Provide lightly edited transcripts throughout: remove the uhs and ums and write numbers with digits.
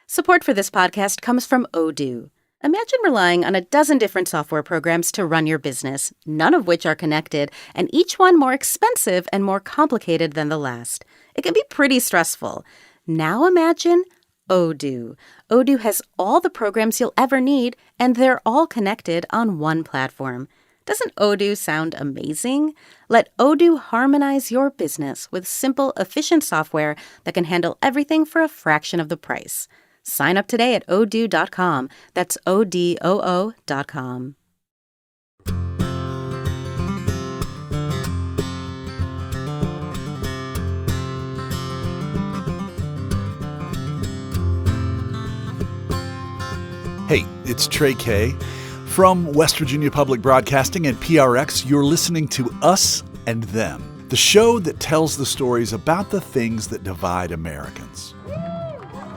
Support for this podcast comes from Odoo. Imagine relying on a dozen different software programs to run your business, none of which are connected, and each one more expensive and more complicated than the last. It can be pretty stressful. Now imagine Odoo. Odoo has all the programs you'll ever need, and they're all connected on one platform. Doesn't Odoo sound amazing? Let Odoo harmonize your business with simple, efficient software that can handle everything for a fraction of the price. Sign up today at odoo.com. That's ODOO.com. Hey, it's Trey Kay. From West Virginia Public Broadcasting and PRX, you're listening to Us and Them, the show that tells the stories about the things that divide Americans.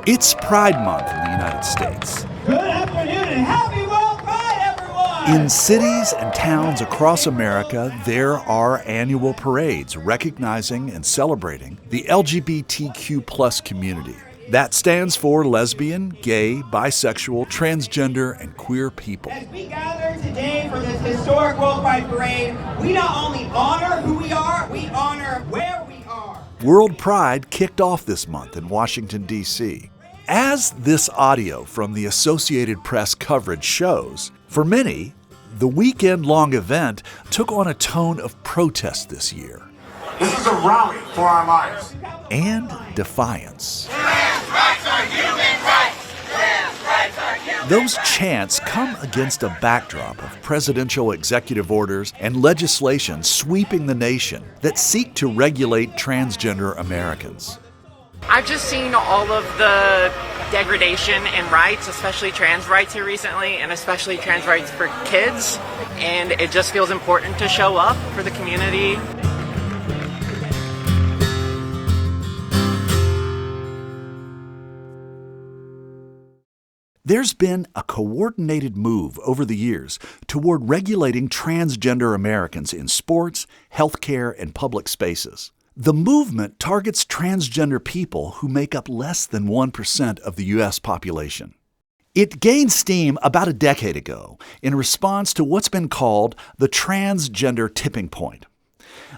It's Pride Month in the United States. Good afternoon and happy World Pride, everyone! In cities and towns across America, there are annual parades recognizing and celebrating the LGBTQ+ community. That stands for lesbian, gay, bisexual, transgender, and queer people. As we gather today for this historic World Pride Parade, we not only honor who we are, we honor where we are. World Pride kicked off this month in Washington, D.C. As this audio from the Associated Press coverage shows, for many, the weekend-long event took on a tone of protest this year. This is a rally for our lives. And defiance. Trans rights are human rights! Trans rights are human Those chants come against a backdrop of presidential executive orders and legislation sweeping the nation that seek to regulate transgender Americans. I've just seen all of the degradation in rights, especially trans rights here recently, and especially trans rights for kids, and it just feels important to show up for the community. There's been a coordinated move over the years toward regulating transgender Americans in sports, healthcare, and public spaces. The movement targets transgender people who make up less than 1% of the U.S. population. It gained steam about a decade ago in response to what's been called the transgender tipping point.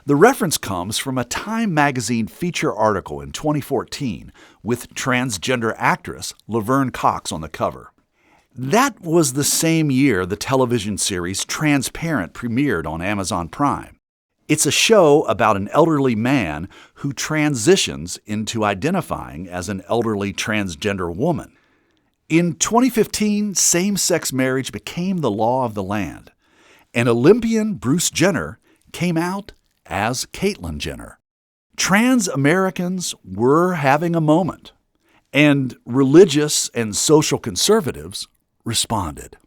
The reference comes from a Time magazine feature article in 2014 with transgender actress Laverne Cox on the cover. That was the same year the television series Transparent premiered on Amazon Prime. It's a show about an elderly man who transitions into identifying as an elderly transgender woman. In 2015, same-sex marriage became the law of the land, and Olympian Bruce Jenner came out as Caitlyn Jenner. Trans Americans were having a moment, and religious and social conservatives responded.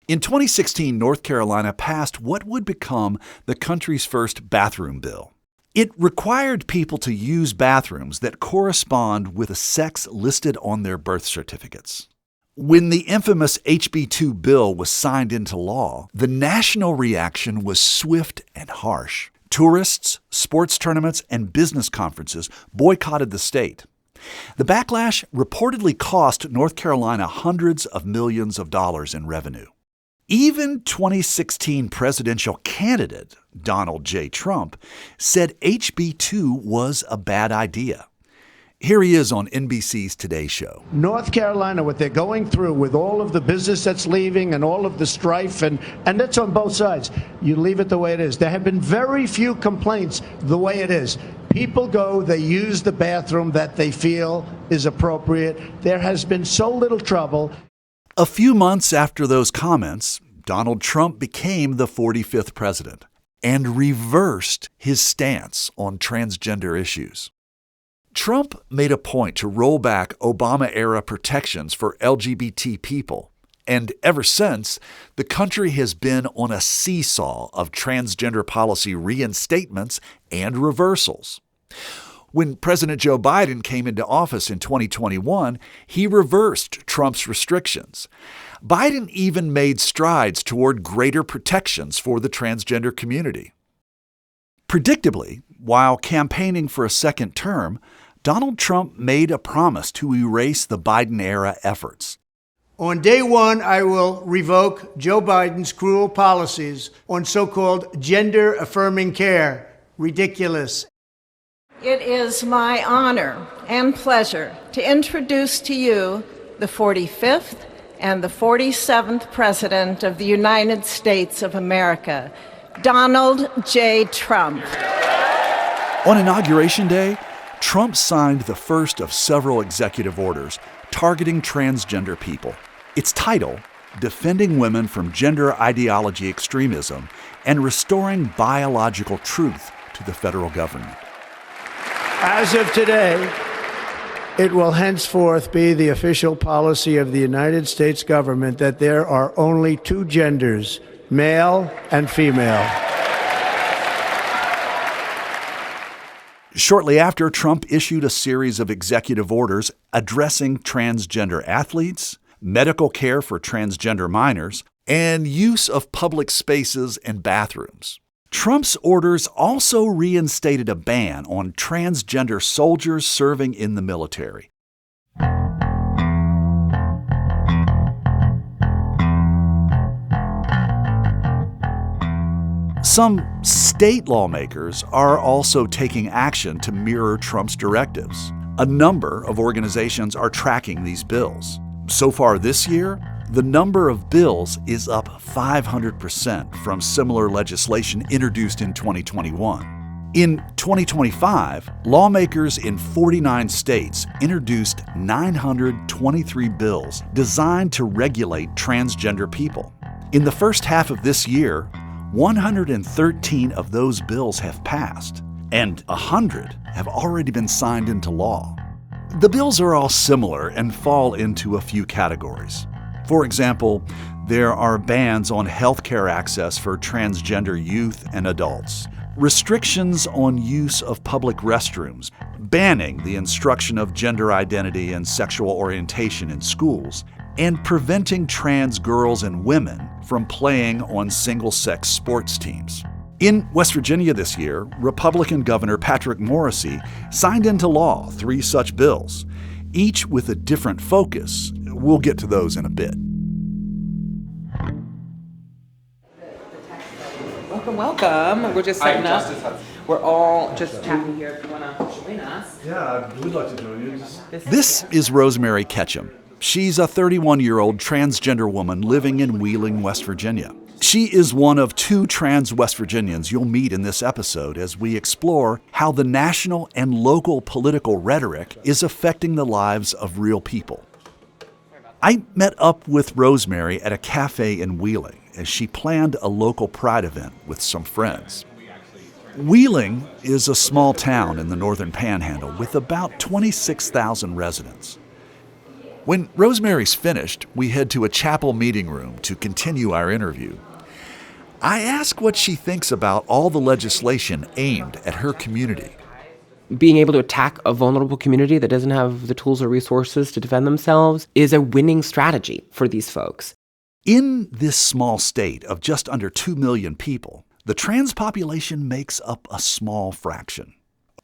In 2016, North Carolina passed what would become the country's first bathroom bill. It required people to use bathrooms that correspond with the sex listed on their birth certificates. When the infamous HB2 bill was signed into law, the national reaction was swift and harsh. Tourists, sports tournaments, and business conferences boycotted the state. The backlash reportedly cost North Carolina hundreds of millions of dollars in revenue. Even 2016 presidential candidate Donald J. Trump said HB2 was a bad idea. Here he is on NBC's Today Show. North Carolina, what they're going through with all of the business that's leaving and all of the strife, and that's on both sides. You leave it the way it is. There have been very few complaints the way it is. People go, they use the bathroom that they feel is appropriate. There has been so little trouble. A few months after those comments, Donald Trump became the 45th president and reversed his stance on transgender issues. Trump made a point to roll back Obama-era protections for LGBT people, and ever since, the country has been on a seesaw of transgender policy reinstatements and reversals. When President Joe Biden came into office in 2021, he reversed Trump's restrictions. Biden even made strides toward greater protections for the transgender community. Predictably, while campaigning for a second term, Donald Trump made a promise to erase the Biden-era efforts. On day one, I will revoke Joe Biden's cruel policies on so-called gender-affirming care. Ridiculous. It is my honor and pleasure to introduce to you the 45th and the 47th President of the United States of America, Donald J. Trump. On Inauguration Day, Trump signed the first of several executive orders targeting transgender people. Its title, Defending Women from Gender Ideology Extremism and Restoring Biological Truth to the Federal Government. As of today, it will henceforth be the official policy of the United States government that there are only two genders, male and female. Shortly after, Trump issued a series of executive orders addressing transgender athletes, medical care for transgender minors, and use of public spaces and bathrooms. Trump's orders also reinstated a ban on transgender soldiers serving in the military. Some state lawmakers are also taking action to mirror Trump's directives. A number of organizations are tracking these bills. So far this year, the number of bills is up 500% from similar legislation introduced in 2021. In 2025, lawmakers in 49 states introduced 923 bills designed to regulate transgender people. In the first half of this year, 113 of those bills have passed, and 100 have already been signed into law. The bills are all similar and fall into a few categories. For example, there are bans on health care access for transgender youth and adults, restrictions on use of public restrooms, banning the instruction of gender identity and sexual orientation in schools, and preventing trans girls and women from playing on single-sex sports teams. In West Virginia this year, Republican Governor Patrick Morrisey signed into law 3 such bills, each with a different focus. We'll get to those in a bit. Welcome. We're just setting up. We're all just chatting here if you want to join us. Yeah, we'd like to join you. This is Rosemary Ketchum. She's a 31-year-old transgender woman living in Wheeling, West Virginia. She is one of 2 trans West Virginians you'll meet in this episode as we explore how the national and local political rhetoric is affecting the lives of real people. I met up with Rosemary at a cafe in Wheeling as she planned a local pride event with some friends. Wheeling is a small town in the northern panhandle with about 26,000 residents. When Rosemary's finished, we head to a chapel meeting room to continue our interview. I ask what she thinks about all the legislation aimed at her community. Being able to attack a vulnerable community that doesn't have the tools or resources to defend themselves is a winning strategy for these folks. In this small state of just under 2 million people, the trans population makes up a small fraction.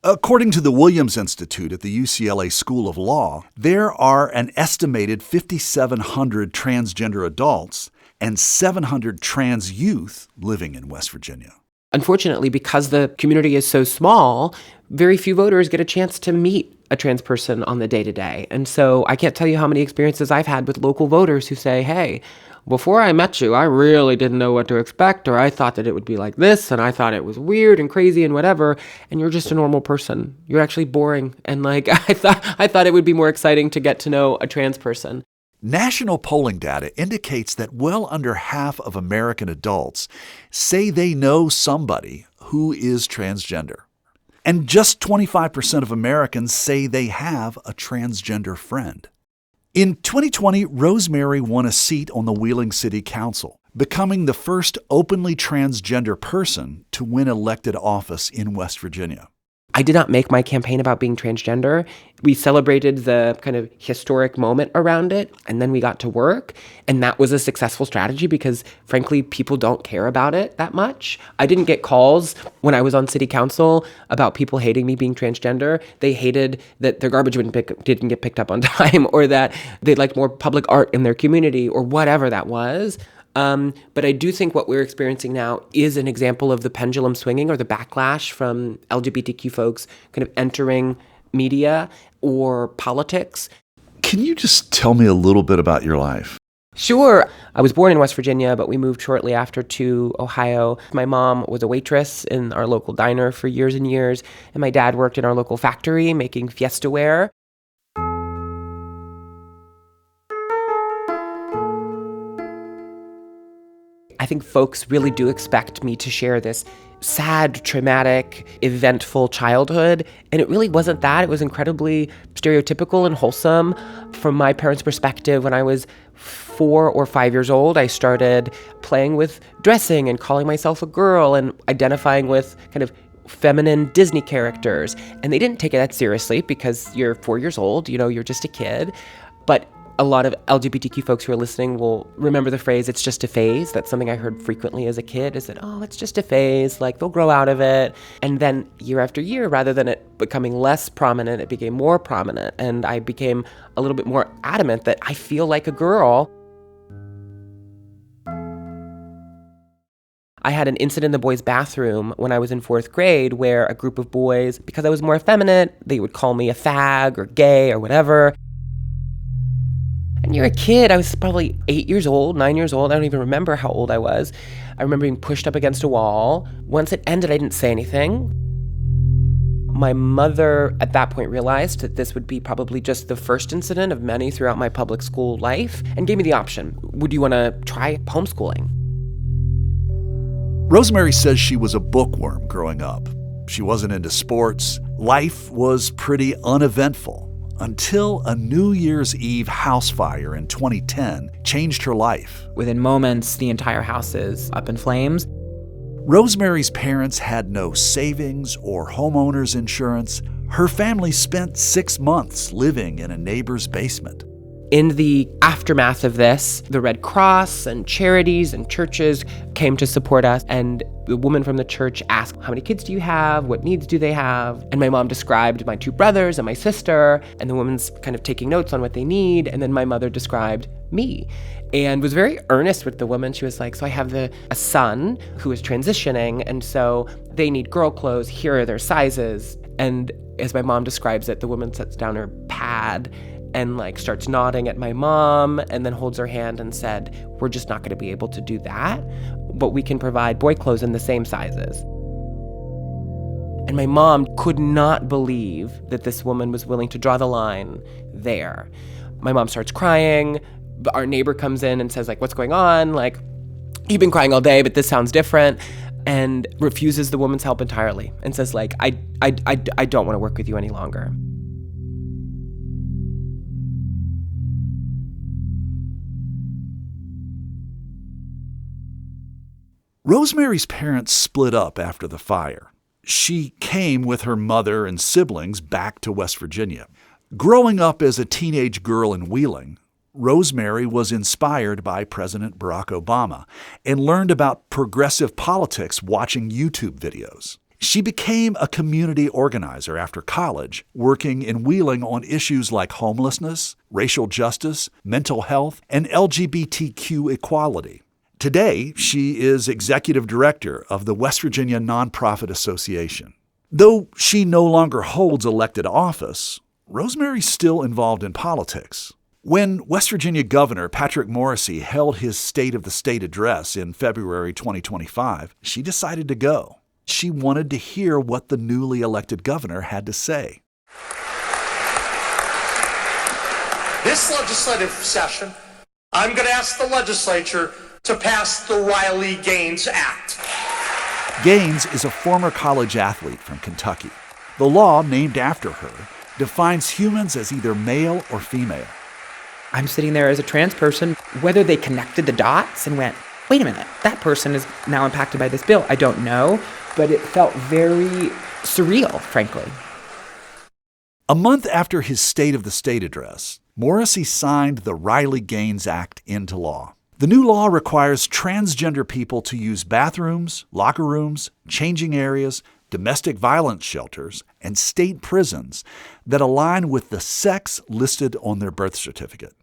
According to the Williams Institute at the UCLA School of Law, there are an estimated 5,700 transgender adults and 700 trans youth living in West Virginia. Unfortunately, because the community is so small, very few voters get a chance to meet a trans person on the day-to-day. And so I can't tell you how many experiences I've had with local voters who say, hey, before I met you, I really didn't know what to expect, or I thought that it would be like this, and I thought it was weird and crazy and whatever, and you're just a normal person. You're actually boring. And like, I thought it would be more exciting to get to know a trans person. National polling data indicates that well under half of American adults say they know somebody who is transgender. And just 25% of Americans say they have a transgender friend. In 2020, Rosemary won a seat on the Wheeling City Council, becoming the first openly transgender person to win elected office in West Virginia. I did not make my campaign about being transgender. We celebrated the kind of historic moment around it, and then we got to work. And that was a successful strategy because, frankly, people don't care about it that much. I didn't get calls when I was on city council about people hating me being transgender. They hated that their garbage didn't get picked up on time, or that they liked more public art in their community, or whatever that was. But I do think what we're experiencing now is an example of the pendulum swinging, or the backlash from LGBTQ folks kind of entering media or politics. Can you just tell me a little bit about your life? Sure. I was born in West Virginia, but we moved shortly after to Ohio. My mom was a waitress in our local diner for years and years, and my dad worked in our local factory making Fiesta ware. I think folks really do expect me to share this sad, traumatic, eventful childhood. And it really wasn't that. It was incredibly stereotypical and wholesome. From my parents' perspective, when I was 4 or 5 years old, I started playing with dressing and calling myself a girl and identifying with kind of feminine Disney characters. And they didn't take it that seriously because you're 4 years old, you're just a kid. But a lot of LGBTQ folks who are listening will remember the phrase, it's just a phase. That's something I heard frequently as a kid, is that, oh, it's just a phase, like they'll grow out of it. And then year after year, rather than it becoming less prominent, it became more prominent. And I became a little bit more adamant that I feel like a girl. I had an incident in the boys' bathroom when I was in 4th grade where a group of boys, because I was more effeminate, they would call me a fag or gay or whatever. And you're a kid. I was probably 8 years old, 9 years old. I don't even remember how old I was. I remember being pushed up against a wall. Once it ended, I didn't say anything. My mother at that point realized that this would be probably just the first incident of many throughout my public school life and gave me the option. Would you want to try homeschooling? Rosemary says she was a bookworm growing up. She wasn't into sports. Life was pretty uneventful. Until a New Year's Eve house fire in 2010 changed her life. Within moments, the entire house is up in flames. Rosemary's parents had no savings or homeowner's insurance. Her family spent 6 months living in a neighbor's basement. In the aftermath of this, the Red Cross and charities and churches came to support us, and the woman from the church asked, how many kids do you have? What needs do they have? And my mom described my 2 brothers and my sister, and the woman's kind of taking notes on what they need, and then my mother described me and was very earnest with the woman. She was like, so I have a son who is transitioning, and so they need girl clothes. Here are their sizes. And as my mom describes it, the woman sets down her pad and starts nodding at my mom and then holds her hand and said, we're just not going to be able to do that, but we can provide boy clothes in the same sizes. And my mom could not believe that this woman was willing to draw the line there. My mom starts crying. Our neighbor comes in and says, what's going on? You've been crying all day, but this sounds different. And refuses the woman's help entirely and says, I don't want to work with you any longer. Rosemary's parents split up after the fire. She came with her mother and siblings back to West Virginia. Growing up as a teenage girl in Wheeling, Rosemary was inspired by President Barack Obama and learned about progressive politics watching YouTube videos. She became a community organizer after college, working in Wheeling on issues like homelessness, racial justice, mental health, and LGBTQ equality. Today, she is executive director of the West Virginia Nonprofit Association. Though she no longer holds elected office, Rosemary's still involved in politics. When West Virginia Governor Patrick Morrisey held his State of the State address in February 2025, she decided to go. She wanted to hear what the newly elected governor had to say. This legislative session, I'm going to ask the legislature to pass the Riley Gaines Act. Gaines is a former college athlete from Kentucky. The law, named after her, defines humans as either male or female. I'm sitting there as a trans person, whether they connected the dots and went, wait a minute, that person is now impacted by this bill. I don't know, but it felt very surreal, frankly. A month after his State of the State address, Morrissey signed the Riley-Gaines Act into law. The new law requires transgender people to use bathrooms, locker rooms, changing areas, domestic violence shelters, and state prisons that align with the sex listed on their birth certificate.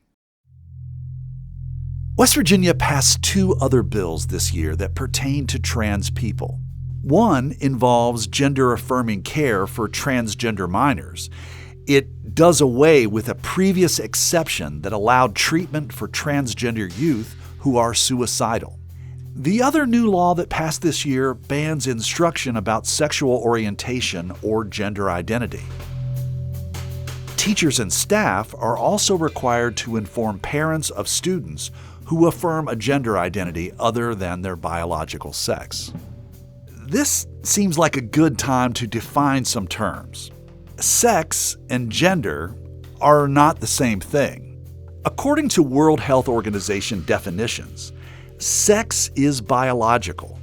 West Virginia passed 2 other bills this year that pertain to trans people. One involves gender-affirming care for transgender minors. It does away with a previous exception that allowed treatment for transgender youth who are suicidal. The other new law that passed this year bans instruction about sexual orientation or gender identity. Teachers and staff are also required to inform parents of students who affirm a gender identity other than their biological sex. This seems like a good time to define some terms. Sex and gender are not the same thing. According to World Health Organization definitions, sex is biological,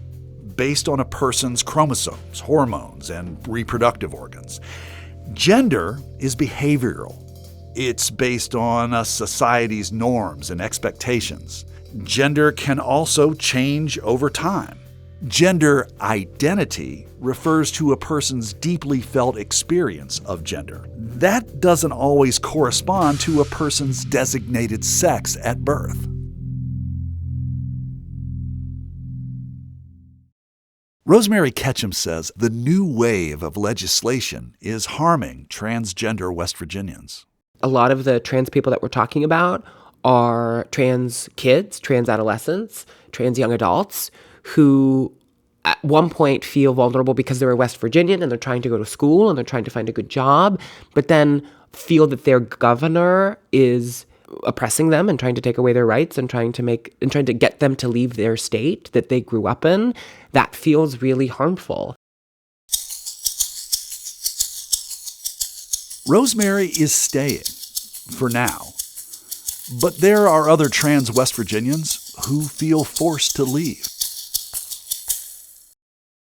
based on a person's chromosomes, hormones, and reproductive organs. Gender is behavioral. It's based on a society's norms and expectations. Gender can also change over time. Gender identity refers to a person's deeply felt experience of gender. That doesn't always correspond to a person's designated sex at birth. Rosemary Ketchum says the new wave of legislation is harming transgender West Virginians. A lot of the trans people that we're talking about are trans kids, trans adolescents, trans young adults who at one point feel vulnerable because they're a West Virginian and they're trying to go to school and they're trying to find a good job, but then feel that their governor is oppressing them and trying to take away their rights and trying to get them to leave their state that they grew up in. That feels really harmful. Rosemary is staying, for now. But there are other trans West Virginians who feel forced to leave.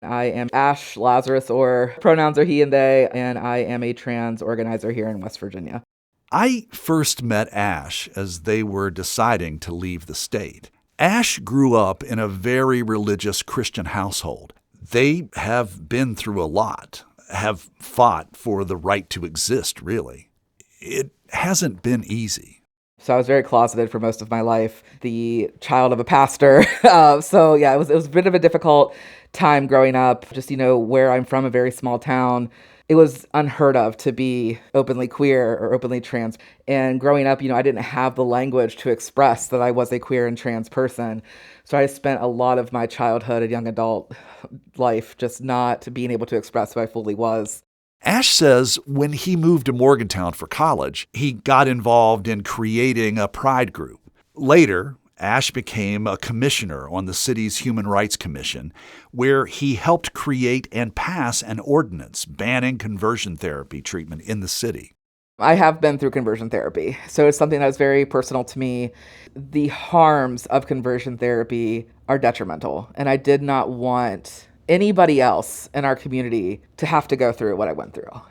I am Ash Lazarus, or pronouns are he and they, and I am a trans organizer here in West Virginia. I first met Ash as they were deciding to leave the state. Ash grew up in a very religious Christian household. They have been through a lot, have fought for the right to exist, really. It hasn't been easy. So I was very closeted for most of my life, the child of a pastor. It was a bit of a difficult time growing up. Just, where I'm from, a very small town. It was unheard of to be openly queer or openly trans. And growing up, I didn't have the language to express that I was a queer and trans person. So I spent a lot of my childhood and young adult life just not being able to express who I fully was. Ash says when he moved to Morgantown for college, he got involved in creating a pride group. Later, Ash became a commissioner on the city's Human Rights Commission, where he helped create and pass an ordinance banning conversion therapy treatment in the city. I have been through conversion therapy, so it's something that's very personal to me. The harms of conversion therapy are detrimental, and I did not want anybody else in our community to have to go through what I went through.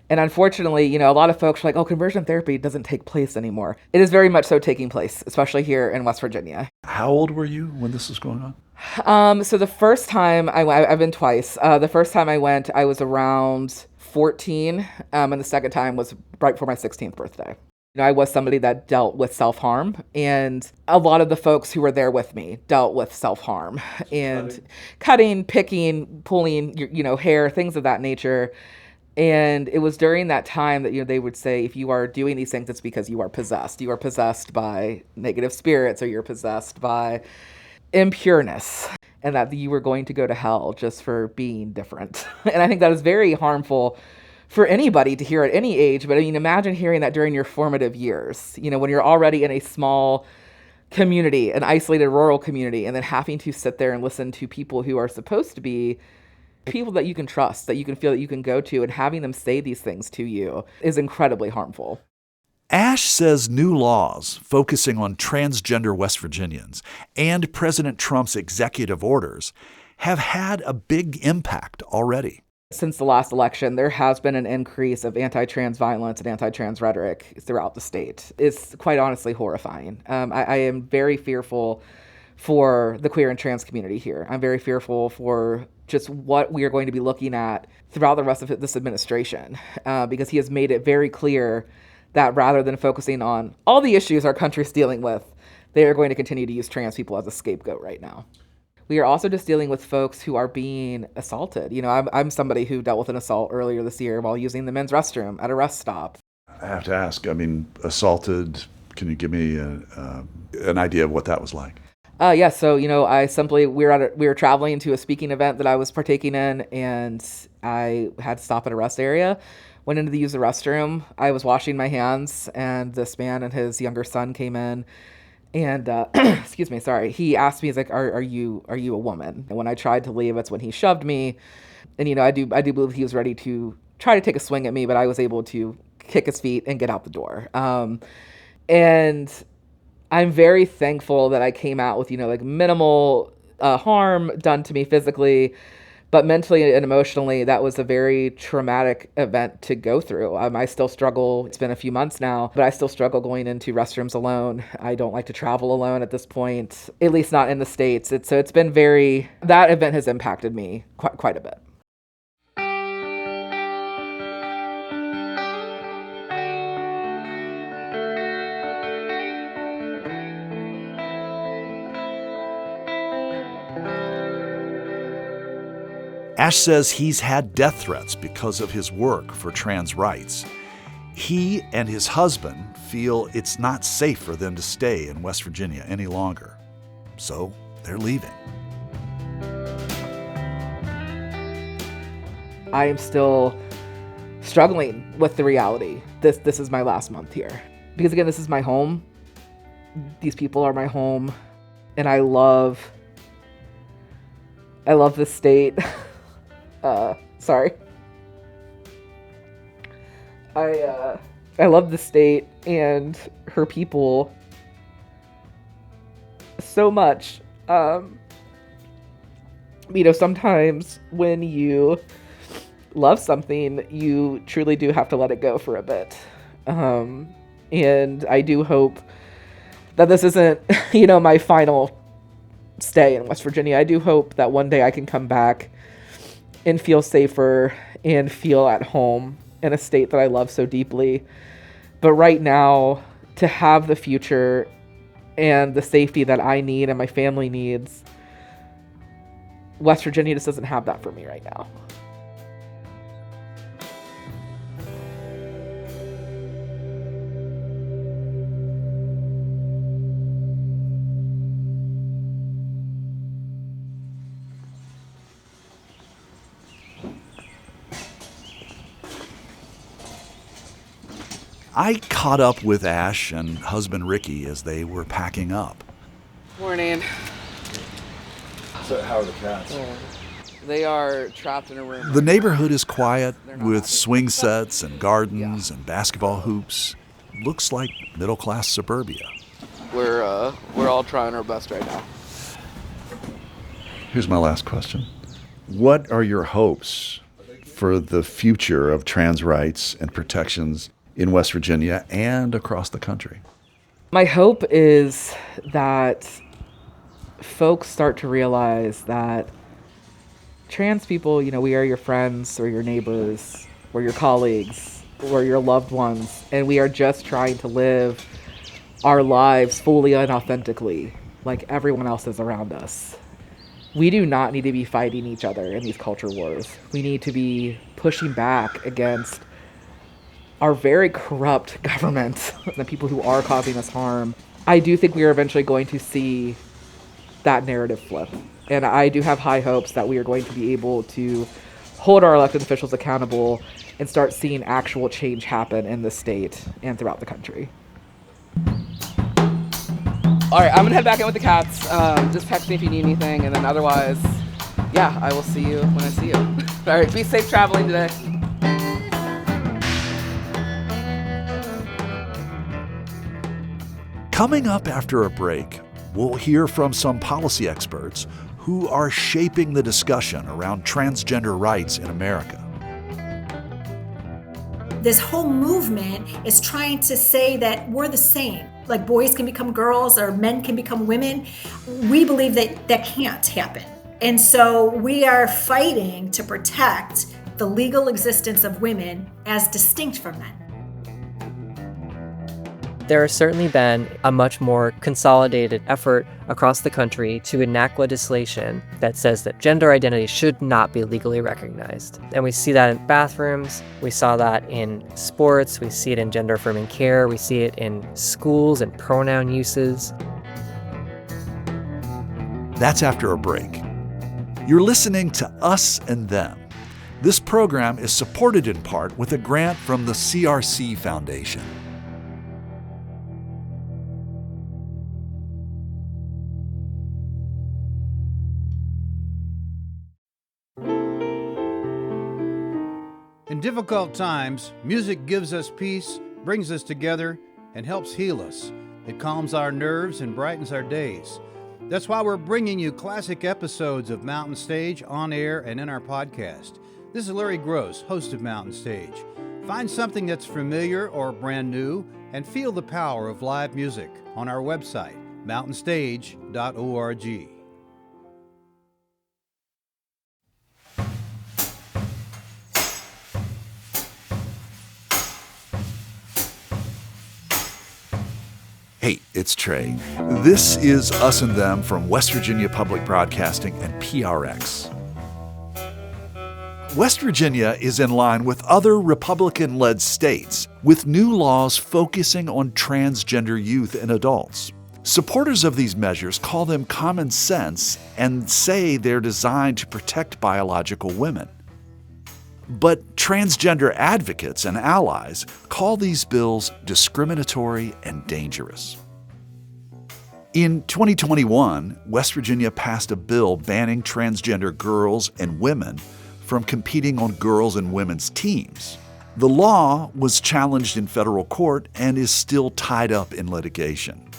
And unfortunately, a lot of folks are like, oh, conversion therapy doesn't take place anymore. It is very much so taking place, especially here in West Virginia. How old were you when this was going on? So the first time I've been twice. The first time I went, I was around 14, and the second time was right before my 16th birthday. I was somebody that dealt with self-harm, and a lot of the folks who were there with me dealt with self-harm and cutting, picking, pulling, hair, things of that nature. And it was during that time that, they would say, if you are doing these things, it's because you are possessed. You are possessed by negative spirits, or you're possessed by impureness, and that you were going to go to hell just for being different. And I think that is very harmful for anybody to hear at any age. But imagine hearing that during your formative years, when you're already in a small community, an isolated rural community, and then having to sit there and listen to people who are supposed to be people that you can trust, that you can feel that you can go to, and having them say these things to you is incredibly harmful. Ash says new laws focusing on transgender West Virginians and President Trump's executive orders have had a big impact already. Since the last election, there has been an increase of anti-trans violence and anti-trans rhetoric throughout the state. It's quite honestly horrifying. I am very fearful for the queer and trans community here. I'm very fearful for just what we are going to be looking at throughout the rest of this administration, because he has made it very clear that rather than focusing on all the issues our country is dealing with, they are going to continue to use trans people as a scapegoat right now. We are also just dealing with folks who are being assaulted. You know, I'm somebody who dealt with an assault earlier this year while using the men's restroom at a rest stop. I have to ask, assaulted, can you give me an idea of what that was like? Yeah, so, we were traveling to a speaking event that I was partaking in, and I had to stop at a rest area. Went in to use the restroom. I was washing my hands, and this man and his younger son came in. And, excuse me, sorry. He asked me, he's like, are you a woman? And when I tried to leave, that's when he shoved me. And, I do believe he was ready to try to take a swing at me, but I was able to kick his feet and get out the door. And I'm very thankful that I came out with, minimal harm done to me physically, but mentally and emotionally, that was a very traumatic event to go through. I still struggle. It's been a few months now, but I still struggle going into restrooms alone. I don't like to travel alone at this point, at least not in the States. So it's been that event has impacted me quite a bit. Ash says he's had death threats because of his work for trans rights. He and his husband feel it's not safe for them to stay in West Virginia any longer. So they're leaving. I am still struggling with the reality. This is my last month here. Because again, this is my home. These people are my home. And I love this state. Sorry. I love the state and her people so much. Sometimes when you love something, you truly do have to let it go for a bit. And I do hope that this isn't, my final stay in West Virginia. I do hope that one day I can come back and feel safer and feel at home in a state that I love so deeply. But right now, to have the future and the safety that I need and my family needs, West Virginia just doesn't have that for me right now. I caught up with Ash and husband Ricky as they were packing up. Morning. So how are the cats? They are trapped in a room. The neighborhood is quiet with swing sets and gardens and basketball hoops. Looks like middle-class suburbia. We're all trying our best right now. Here's my last question. What are your hopes for the future of trans rights and protections in West Virginia and across the country? My hope is that folks start to realize that trans people, we are your friends or your neighbors or your colleagues or your loved ones, and we are just trying to live our lives fully and authentically like everyone else is around us. We do not need to be fighting each other in these culture wars. We need to be pushing back against our very corrupt government, the people who are causing us harm. I do think we are eventually going to see that narrative flip. And I do have high hopes that we are going to be able to hold our elected officials accountable and start seeing actual change happen in the state and throughout the country. All right, I'm gonna head back in with the cats. Just text me if you need anything, and then otherwise, yeah, I will see you when I see you. All right, be safe traveling today. Coming up after a break, we'll hear from some policy experts who are shaping the discussion around transgender rights in America. This whole movement is trying to say that we're the same. Like boys can become girls or men can become women. We believe that that can't happen. And so we are fighting to protect the legal existence of women as distinct from men. There has certainly been a much more consolidated effort across the country to enact legislation that says that gender identity should not be legally recognized. And we see that in bathrooms, we saw that in sports, we see it in gender affirming care, we see it in schools and pronoun uses. That's after a break. You're listening to Us and Them. This program is supported in part with a grant from the CRC Foundation. In difficult times, music gives us peace, brings us together, and helps heal us. It calms our nerves and brightens our days. That's why we're bringing you classic episodes of Mountain Stage on air and in our podcast. This is Larry Gross, host of Mountain Stage. Find something that's familiar or brand new and feel the power of live music on our website, mountainstage.org. Hey, it's Trey. This is Us and Them from West Virginia Public Broadcasting and PRX. West Virginia is in line with other Republican-led states with new laws focusing on transgender youth and adults. Supporters of these measures call them common sense and say they're designed to protect biological women. But transgender advocates and allies call these bills discriminatory and dangerous. In 2021, West Virginia passed a bill banning transgender girls and women from competing on girls' and women's teams. The law was challenged in federal court and is still tied up in litigation.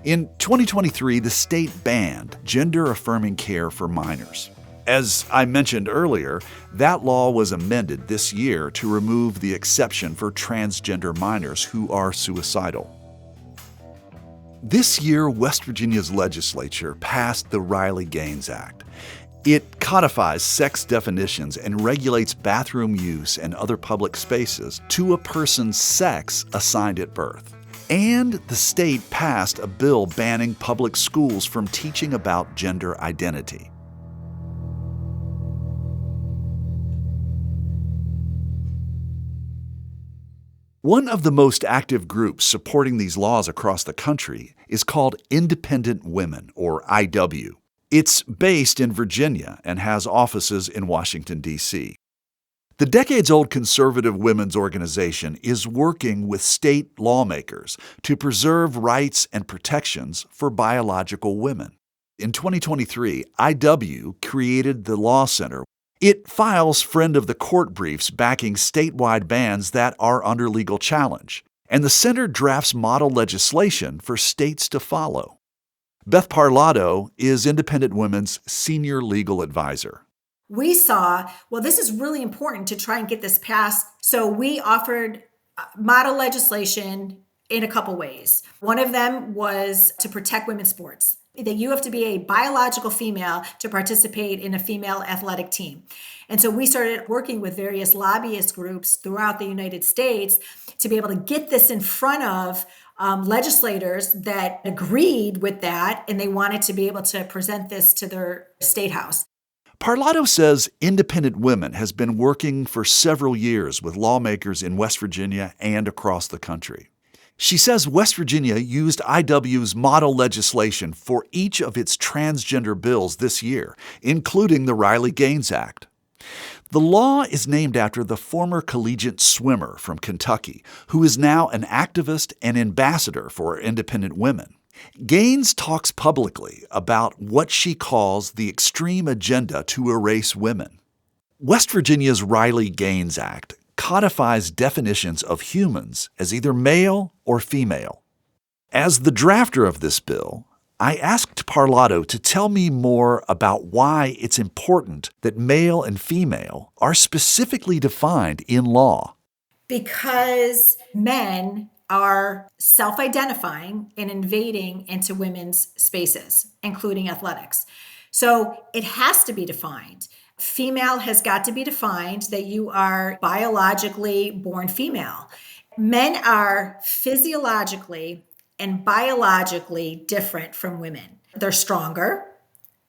In 2023, the state banned gender-affirming care for minors. As I mentioned earlier, that law was amended this year to remove the exception for transgender minors who are suicidal. This year, West Virginia's legislature passed the Riley-Gaines Act. It codifies sex definitions and regulates bathroom use and other public spaces to a person's sex assigned at birth. And the state passed a bill banning public schools from teaching about gender identity. One of the most active groups supporting these laws across the country is called Independent Women, or IW. It's based in Virginia and has offices in Washington, D.C. The decades-old conservative women's organization is working with state lawmakers to preserve rights and protections for biological women. In 2023, IW created the Law Center. It files friend of the court briefs backing statewide bans that are under legal challenge, and the center drafts model legislation for states to follow. Beth Parlato is Independent Women's senior legal advisor. We saw, well, this is really important to try and get this passed. So we offered model legislation in a couple ways. One of them was to protect women's sports, that you have to be a biological female to participate in a female athletic team. And so we started working with various lobbyist groups throughout the United States to be able to get this in front of legislators that agreed with that, and they wanted to be able to present this to their state house. Parlato says Independent Women has been working for several years with lawmakers in West Virginia and across the country. She says West Virginia used IW's model legislation for each of its transgender bills this year, including the Riley-Gaines Act. The law is named after the former collegiate swimmer from Kentucky, who is now an activist and ambassador for Independent Women. Gaines talks publicly about what she calls the extreme agenda to erase women. West Virginia's Riley-Gaines Act codifies definitions of humans as either male or female. As the drafter of this bill, I asked Parlato to tell me more about why it's important that male and female are specifically defined in law. Because men are self-identifying and invading into women's spaces, including athletics. So it has to be defined. Female has got to be defined that you are biologically born female. Men are physiologically and biologically different from women. They're stronger,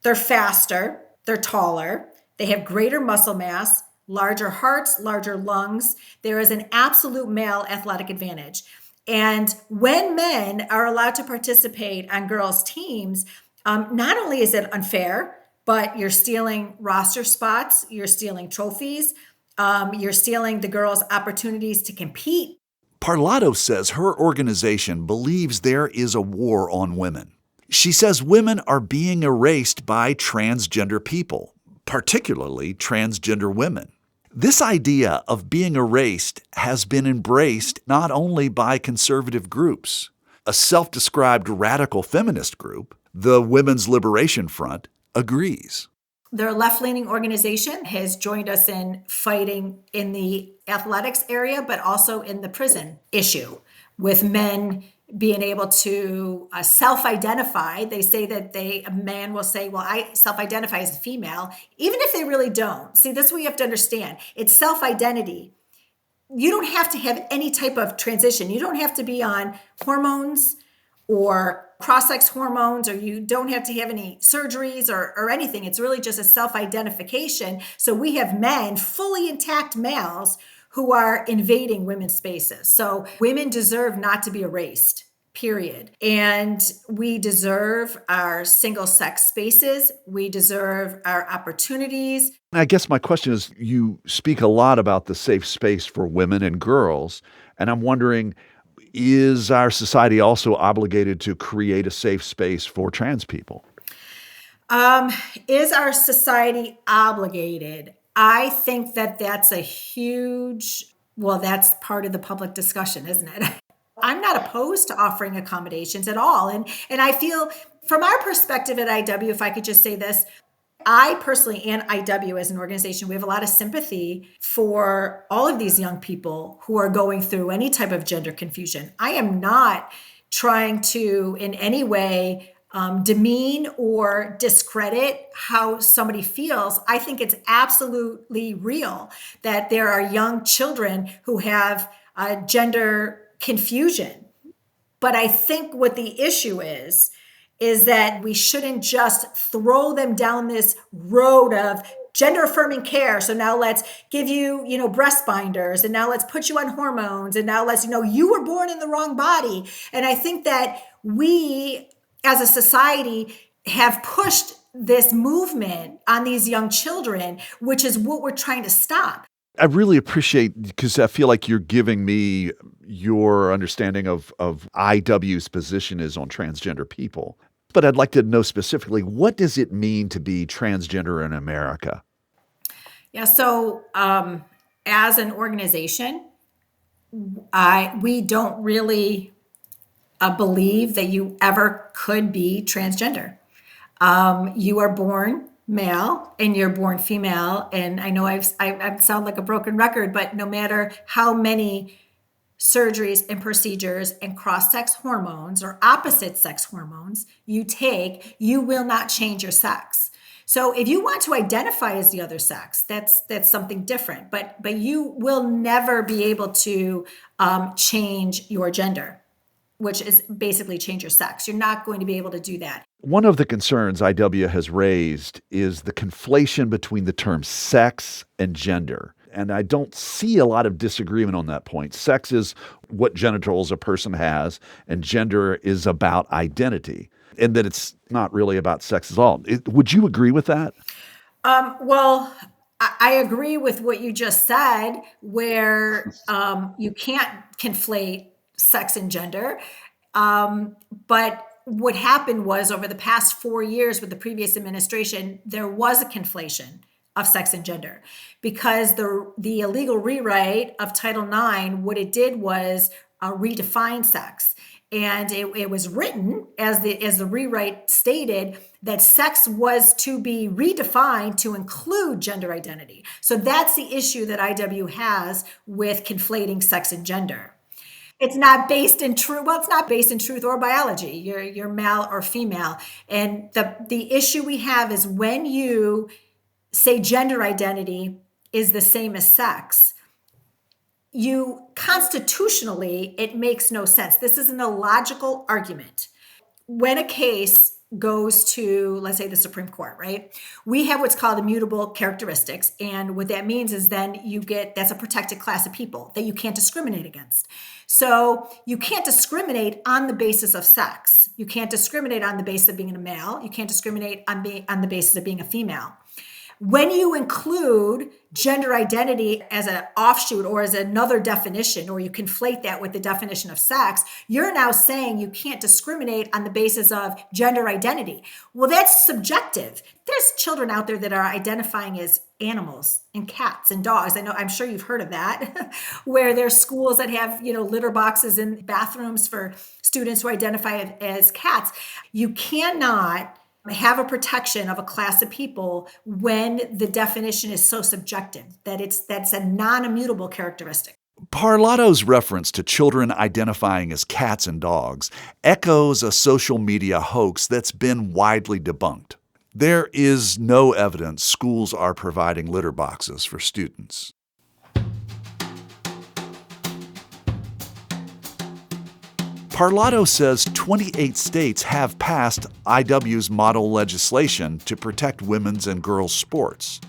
they're faster, they're taller, they have greater muscle mass, larger hearts, larger lungs. There is an absolute male athletic advantage. And when men are allowed to participate on girls' teams, not only is it unfair, but you're stealing roster spots, you're stealing trophies, you're stealing the girls' opportunities to compete. Parlato says her organization believes there is a war on women. She says women are being erased by transgender people, particularly transgender women. This idea of being erased has been embraced not only by conservative groups. A self-described radical feminist group, the Women's Liberation Front, agrees. Their left-leaning organization has joined us in fighting in the athletics area, but also in the prison issue with men being able to self-identify. They say that a man will say, well, I self-identify as a female, even if they really don't. See, that's what you have to understand. It's self-identity. You don't have to have any type of transition. You don't have to be on hormones or cross-sex hormones, or you don't have to have any surgeries or anything. It's really just a self-identification. So we have men, fully intact males, who are invading women's spaces. So women deserve not to be erased, period. And we deserve our single-sex spaces. We deserve our opportunities. I guess my question is, you speak a lot about the safe space for women and girls, and I'm wondering, is our society also obligated to create a safe space for trans people? Is our society obligated? I think that that's a huge, that's part of the public discussion, isn't it? I'm not opposed to offering accommodations at all. And I feel from our perspective at IW, if I could just say this, I personally and IW as an organization, we have a lot of sympathy for all of these young people who are going through any type of gender confusion. I am not trying to in any way demean or discredit how somebody feels. I think it's absolutely real that there are young children who have gender confusion. But I think what the issue is that we shouldn't just throw them down this road of gender affirming care. So now let's give you, breast binders, and now let's put you on hormones, and now let's, you were born in the wrong body. And I think that we as a society have pushed this movement on these young children, which is what we're trying to stop. I really appreciate, because I feel like you're giving me your understanding of IW's position is on transgender people. But I'd like to know specifically, what does it mean to be transgender in America? Yeah, so as an organization, we don't really believe that you ever could be transgender. You are born male and you're born female. And I know I sound like a broken record, but no matter how many surgeries and procedures and cross-sex hormones or opposite-sex hormones you take, you will not change your sex. So if you want to identify as the other sex, that's something different. But you will never be able to change your gender, which is basically change your sex. You're not going to be able to do that. One of the concerns IW has raised is the conflation between the terms sex and gender. And I don't see a lot of disagreement on that point. Sex is what genitals a person has, and gender is about identity, and that it's not really about sex at all. Would you agree with that? Well, I agree with what you just said, where you can't conflate sex and gender. But what happened was over the past 4 years with the previous administration, there was a conflation of sex and gender, because the illegal rewrite of Title IX, what it did was redefine sex. And it was written as the rewrite stated that sex was to be redefined to include gender identity. So that's the issue that IW has with conflating sex and gender. It's not based in truth. Well, it's not based in truth or biology. You're male or female. And the issue we have is when you say gender identity is the same as sex, you constitutionally, it makes no sense. This is an illogical argument. When a case goes to, let's say, the Supreme Court, right? We have what's called immutable characteristics. And what that means is then that's a protected class of people that you can't discriminate against. So you can't discriminate on the basis of sex. You can't discriminate on the basis of being a male. You can't discriminate on the basis of being a female. When you include gender identity as an offshoot or as another definition, or you conflate that with the definition of sex, you're now saying you can't discriminate on the basis of gender identity. Well, that's subjective. There's children out there that are identifying as animals and cats and dogs. I'm sure you've heard of that, where there's schools that have, litter boxes in bathrooms for students who identify as cats. You cannot have a protection of a class of people when the definition is so subjective that's a non-immutable characteristic. Parlato's reference to children identifying as cats and dogs echoes a social media hoax that's been widely debunked. There is no evidence schools are providing litter boxes for students. Parlato says 28 states have passed IW's model legislation to protect women's and girls' sports.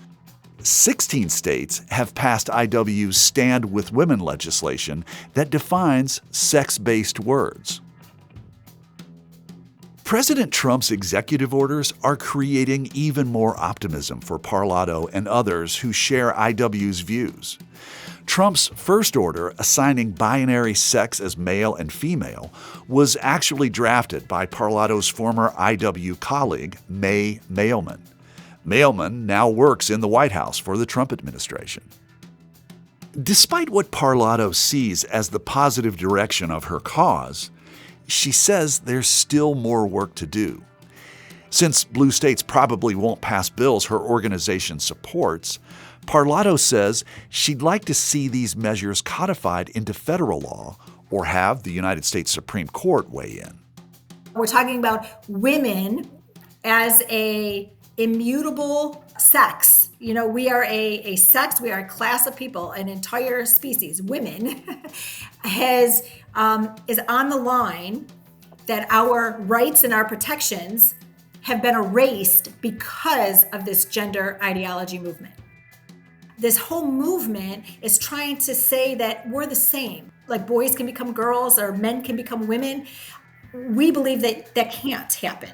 16 states have passed IW's Stand With Women legislation that defines sex-based words. President Trump's executive orders are creating even more optimism for Parlato and others who share IW's views. Trump's first order assigning binary sex as male and female was actually drafted by Parlato's former IW colleague, Mae Mailman. Mailman now works in the White House for the Trump administration. Despite what Parlato sees as the positive direction of her cause, she says there's still more work to do. Since blue states probably won't pass bills her organization supports, Parlato says she'd like to see these measures codified into federal law or have the United States Supreme Court weigh in. We're talking about women as a immutable sex. We are a sex, we are a class of people, an entire species, women, is on the line that our rights and our protections have been erased because of this gender ideology movement. This whole movement is trying to say that we're the same. Like boys can become girls or men can become women. We believe that that can't happen.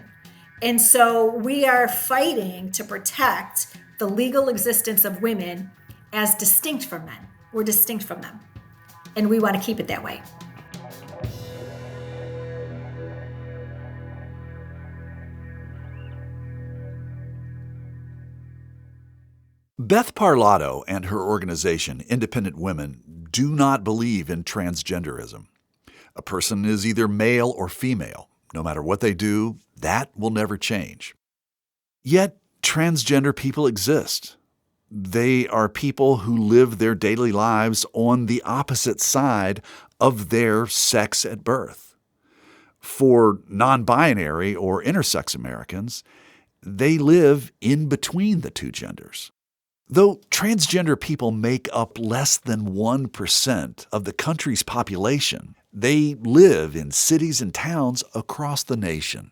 And so we are fighting to protect the legal existence of women as distinct from men. We're distinct from them. And we want to keep it that way. Beth Parlato and her organization, Independent Women, do not believe in transgenderism. A person is either male or female. No matter what they do, that will never change. Yet, transgender people exist. They are people who live their daily lives on the opposite side of their sex at birth. For non-binary or intersex Americans, they live in between the two genders. Though transgender people make up less than 1% of the country's population, they live in cities and towns across the nation.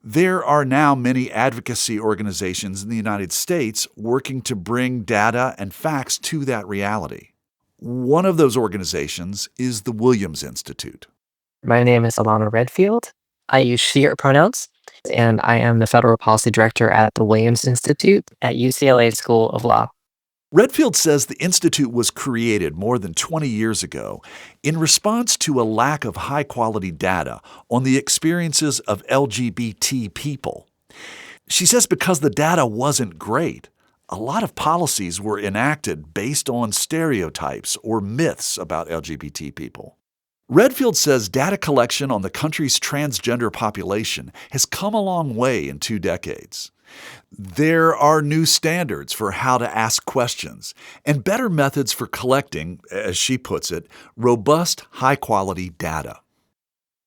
There are now many advocacy organizations in the United States working to bring data and facts to that reality. One of those organizations is the Williams Institute. My name is Alana Redfield. I use she/her pronouns, and I am the Federal Policy Director at the Williams Institute at UCLA School of Law. Redfield says the Institute was created more than 20 years ago in response to a lack of high-quality data on the experiences of LGBT people. She says because the data wasn't great, a lot of policies were enacted based on stereotypes or myths about LGBT people. Redfield says data collection on the country's transgender population has come a long way in 2 decades. There are new standards for how to ask questions and better methods for collecting, as she puts it, robust, high-quality data.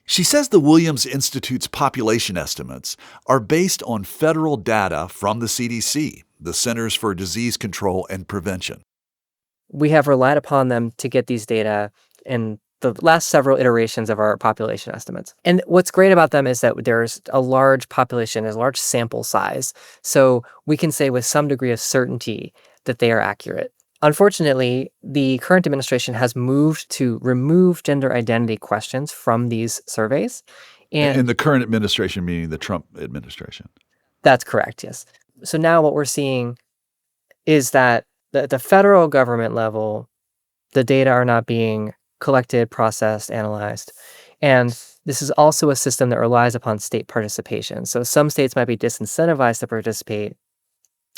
She says the Williams Institute's population estimates are based on federal data from the CDC, the Centers for Disease Control and Prevention. We have relied upon them to get these data in the last several iterations of our population estimates. And what's great about them is that there's a large population, there's a large sample size. So we can say with some degree of certainty that they are accurate. Unfortunately, the current administration has moved to remove gender identity questions from these surveys. And the current administration, meaning the Trump administration. That's correct, yes. So now what we're seeing is that at the federal government level, the data are not being collected, processed, analyzed. And this is also a system that relies upon state participation. So some states might be disincentivized to participate.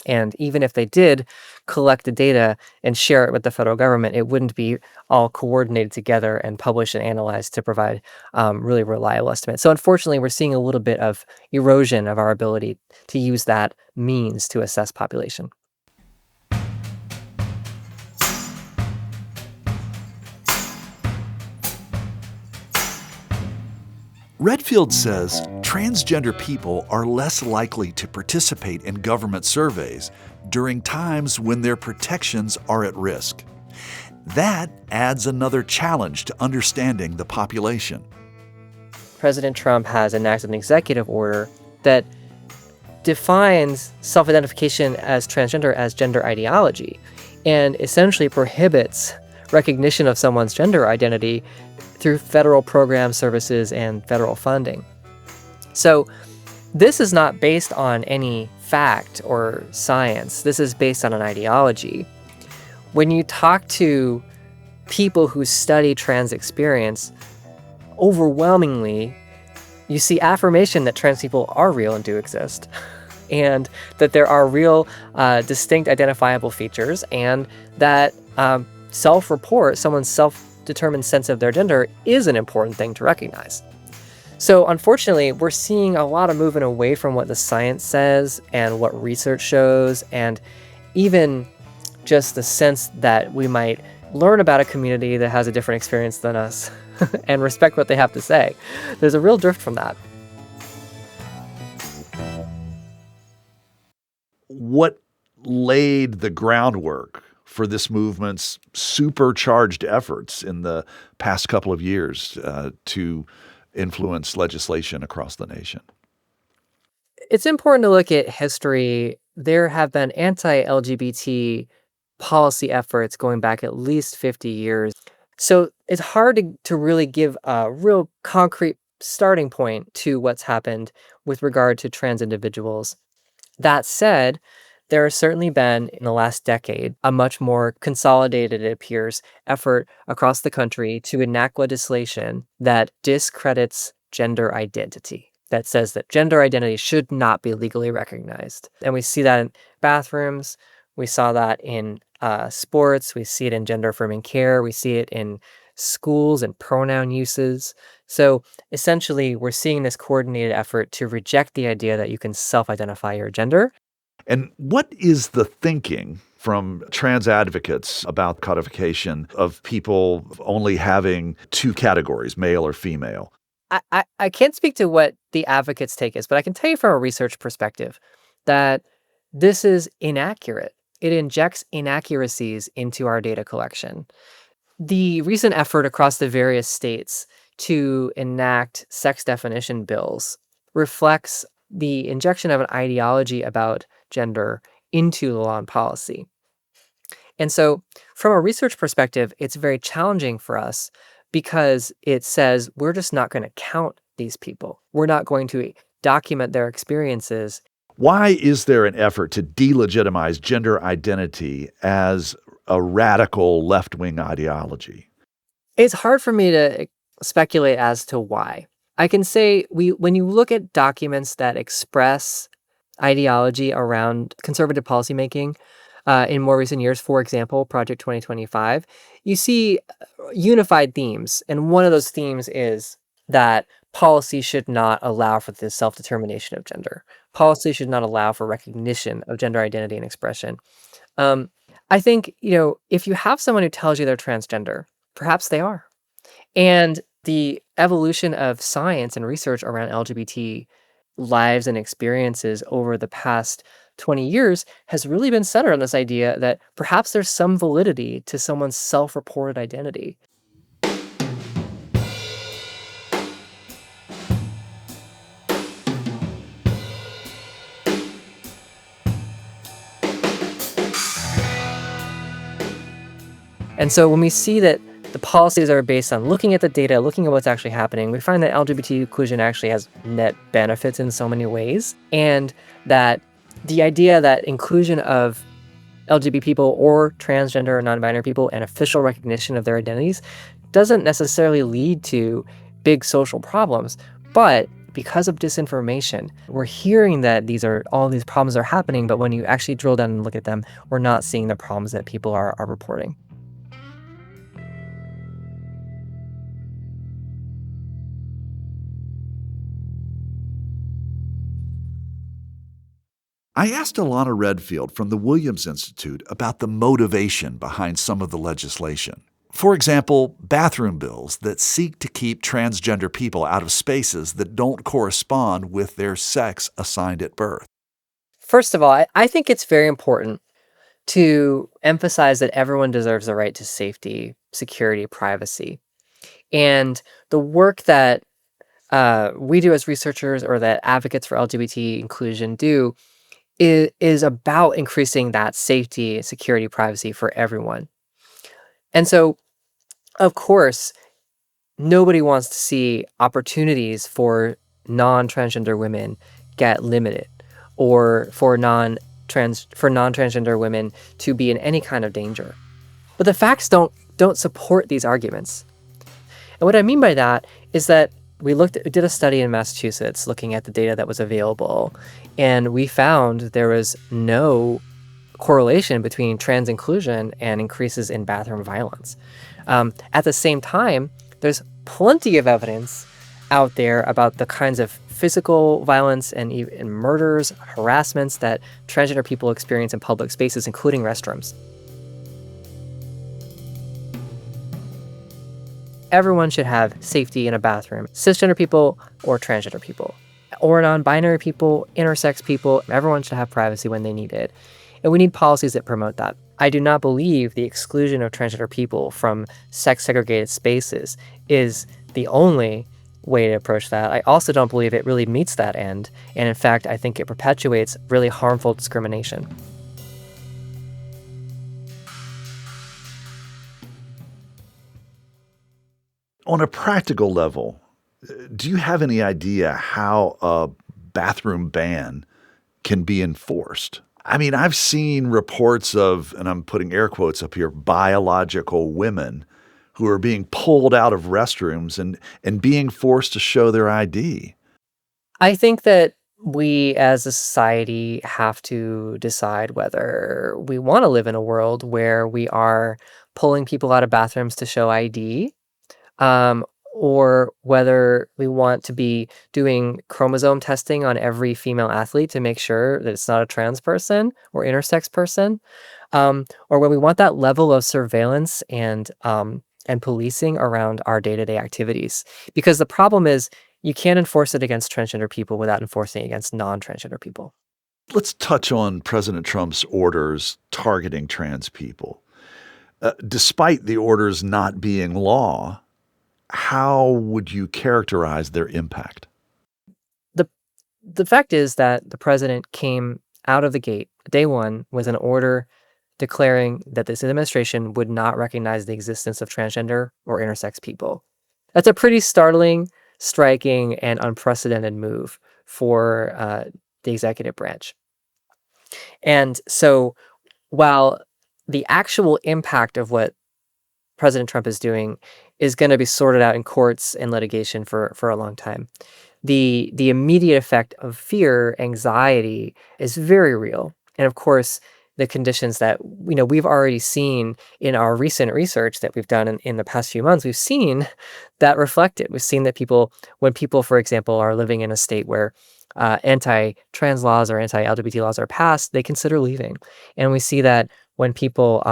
And even if they did collect the data and share it with the federal government, it wouldn't be all coordinated together and published and analyzed to provide really reliable estimates. So unfortunately, we're seeing a little bit of erosion of our ability to use that means to assess population. Redfield says transgender people are less likely to participate in government surveys during times when their protections are at risk. That adds another challenge to understanding the population. President Trump has enacted an executive order that defines self-identification as transgender as gender ideology and essentially prohibits recognition of someone's gender identity through federal program services and federal funding. So this is not based on any fact or science. This is based on an ideology. When you talk to people who study trans experience, overwhelmingly, you see affirmation that trans people are real and do exist, and that there are real, distinct identifiable features, and that self-report, someone's self-determined sense of their gender, is an important thing to recognize. So unfortunately, we're seeing a lot of movement away from what the science says and what research shows, and even just the sense that we might learn about a community that has a different experience than us and respect what they have to say. There's a real drift from that. What laid the groundwork for this movement's supercharged efforts in the past couple of years to influence legislation across the nation? It's important to look at history. There have been anti-LGBT policy efforts going back at least 50 years. So it's hard to really give a real concrete starting point to what's happened with regard to trans individuals. That said, there has certainly been, in the last decade, a much more consolidated, it appears, effort across the country to enact legislation that discredits gender identity, that says that gender identity should not be legally recognized. And we see that in bathrooms, we saw that in sports, we see it in gender affirming care, we see it in schools and pronoun uses. So essentially, we're seeing this coordinated effort to reject the idea that you can self-identify your gender. And what is the thinking from trans advocates about codification of people only having two categories, male or female? I can't speak to what the advocates' take is, but I can tell you from a research perspective that this is inaccurate. It injects inaccuracies into our data collection. The recent effort across the various states to enact sex definition bills reflects the injection of an ideology about gender into the law and policy. And so from a research perspective, it's very challenging for us because it says we're just not going to count these people. We're not going to document their experiences. Why is there an effort to delegitimize gender identity as a radical left-wing ideology? It's hard for me to speculate as to why. I can say when you look at documents that express ideology around conservative policymaking, in more recent years, for example, Project 2025, you see unified themes. And one of those themes is that policy should not allow for the self-determination of gender. Policy should not allow for recognition of gender identity and expression. I think, if you have someone who tells you they're transgender, perhaps they are. And the evolution of science and research around LGBT lives and experiences over the past 20 years has really been centered on this idea that perhaps there's some validity to someone's self-reported identity. And so when we see that the policies are based on looking at the data, looking at what's actually happening, we find that LGBT inclusion actually has net benefits in so many ways, and that the idea that inclusion of LGBT people or transgender or non-binary people and official recognition of their identities doesn't necessarily lead to big social problems, but because of disinformation, we're hearing that all these problems are happening, but when you actually drill down and look at them, we're not seeing the problems that people are reporting. I asked Alana Redfield from the Williams Institute about the motivation behind some of the legislation. For example, bathroom bills that seek to keep transgender people out of spaces that don't correspond with their sex assigned at birth. First of all, I think it's very important to emphasize that everyone deserves the right to safety, security, privacy. And the work that we do as researchers or that advocates for LGBT inclusion do is about increasing that safety, security, privacy for everyone. And so, of course, nobody wants to see opportunities for non-transgender women get limited, or for non-transgender women to be in any kind of danger. But the facts don't support these arguments. And what I mean by that is that we did a study in Massachusetts looking at the data that was available, and we found there was no correlation between trans inclusion and increases in bathroom violence. At the same time, there's plenty of evidence out there about the kinds of physical violence and even murders, harassments that transgender people experience in public spaces, including restrooms. Everyone should have safety in a bathroom, cisgender people or transgender people, or non-binary people, intersex people. Everyone should have privacy when they need it. And we need policies that promote that. I do not believe the exclusion of transgender people from sex-segregated spaces is the only way to approach that. I also don't believe it really meets that end. And in fact, I think it perpetuates really harmful discrimination. On a practical level, do you have any idea how a bathroom ban can be enforced? I mean, I've seen reports of, and I'm putting air quotes up here, biological women who are being pulled out of restrooms and being forced to show their ID. I think that we as a society have to decide whether we want to live in a world where we are pulling people out of bathrooms to show ID, or whether we want to be doing chromosome testing on every female athlete to make sure that it's not a trans person or intersex person, or when we want that level of surveillance and policing around our day-to-day activities. Because the problem is you can't enforce it against transgender people without enforcing it against non-transgender people. Let's touch on President Trump's orders targeting trans people. Despite the orders not being law, how would you characterize their impact? The fact is that the president came out of the gate, day one, with an order declaring that this administration would not recognize the existence of transgender or intersex people. That's a pretty startling, striking, and unprecedented move for the executive branch. And so while the actual impact of what President Trump is doing is going to be sorted out in courts and litigation for a long time, the immediate effect of fear, anxiety is very real. And of course, the conditions that, we've already seen in our recent research that we've done in the past few months. We've seen that reflected. We've seen that when people, for example, are living in a state where anti-trans laws or anti-LGBT laws are passed, they consider leaving. And we see that when people,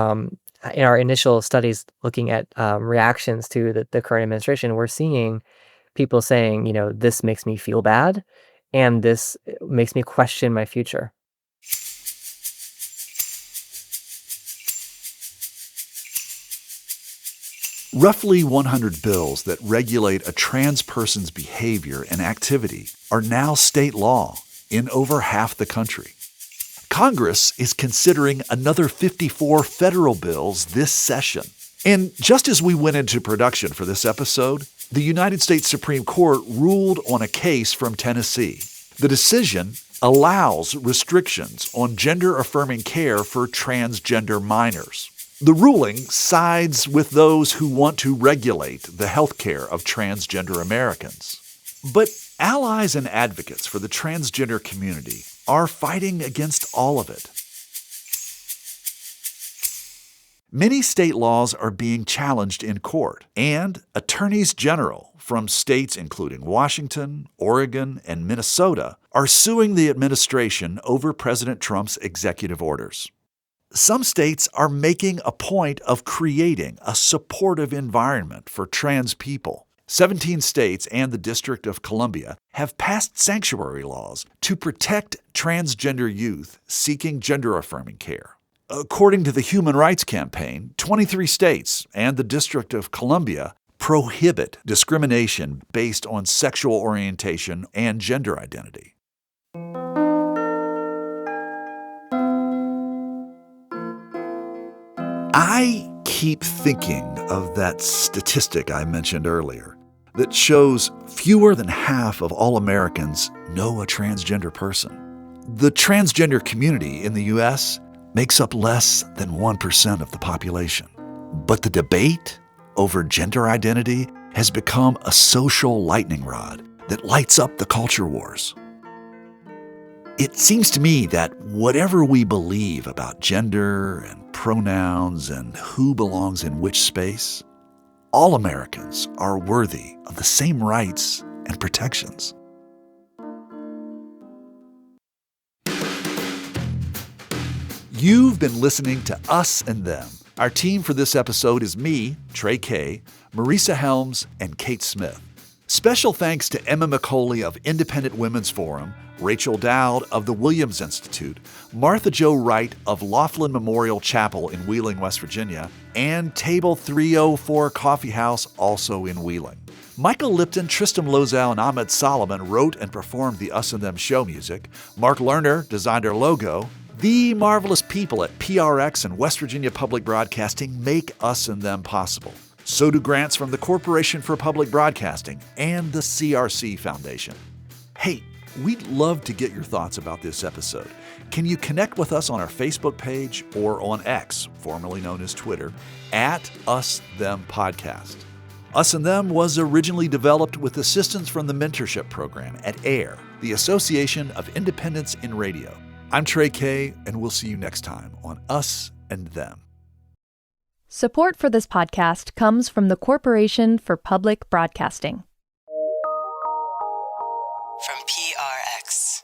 in our initial studies looking at reactions to the current administration, we're seeing people saying, this makes me feel bad, and this makes me question my future. Roughly 100 bills that regulate a trans person's behavior and activity are now state law in over half the country. Congress is considering another 54 federal bills this session. And just as we went into production for this episode, the United States Supreme Court ruled on a case from Tennessee. The decision allows restrictions on gender-affirming care for transgender minors. The ruling sides with those who want to regulate the health care of transgender Americans. But allies and advocates for the transgender community are fighting against all of it. Many state laws are being challenged in court, and attorneys general from states including Washington, Oregon, and Minnesota are suing the administration over President Trump's executive orders. Some states are making a point of creating a supportive environment for trans people. 17 states and the District of Columbia have passed sanctuary laws to protect transgender youth seeking gender-affirming care. According to the Human Rights Campaign, 23 states and the District of Columbia prohibit discrimination based on sexual orientation and gender identity. I keep thinking of that statistic I mentioned earlier that shows fewer than half of all Americans know a transgender person. The transgender community in the U.S. makes up less than 1% of the population. But the debate over gender identity has become a social lightning rod that lights up the culture wars. It seems to me that whatever we believe about gender and pronouns and who belongs in which space, all Americans are worthy of the same rights and protections. You've been listening to Us and Them. Our team for this episode is me, Trey Kay, Marisa Helms, and Kate Smith. Special thanks to Emma McCauley of Independent Women's Forum, Rachel Dowd of the Williams Institute, Martha Jo Wright of Laughlin Memorial Chapel in Wheeling, West Virginia, and Table 304 Coffee House, also in Wheeling. Michael Lipton, Tristam Lozell, and Ahmed Solomon wrote and performed the Us and Them show music. Mark Lerner designed our logo. The marvelous people at PRX and West Virginia Public Broadcasting make Us and Them possible. So do grants from the Corporation for Public Broadcasting and the CRC Foundation. Hey, we'd love to get your thoughts about this episode. Can you connect with us on our Facebook page or on X, formerly known as Twitter, at Us Them Podcast? Us and Them was originally developed with assistance from the mentorship program at AIR, the Association of Independents in Radio. I'm Trey Kay, and we'll see you next time on Us and Them. Support for this podcast comes from the Corporation for Public Broadcasting. From PRX.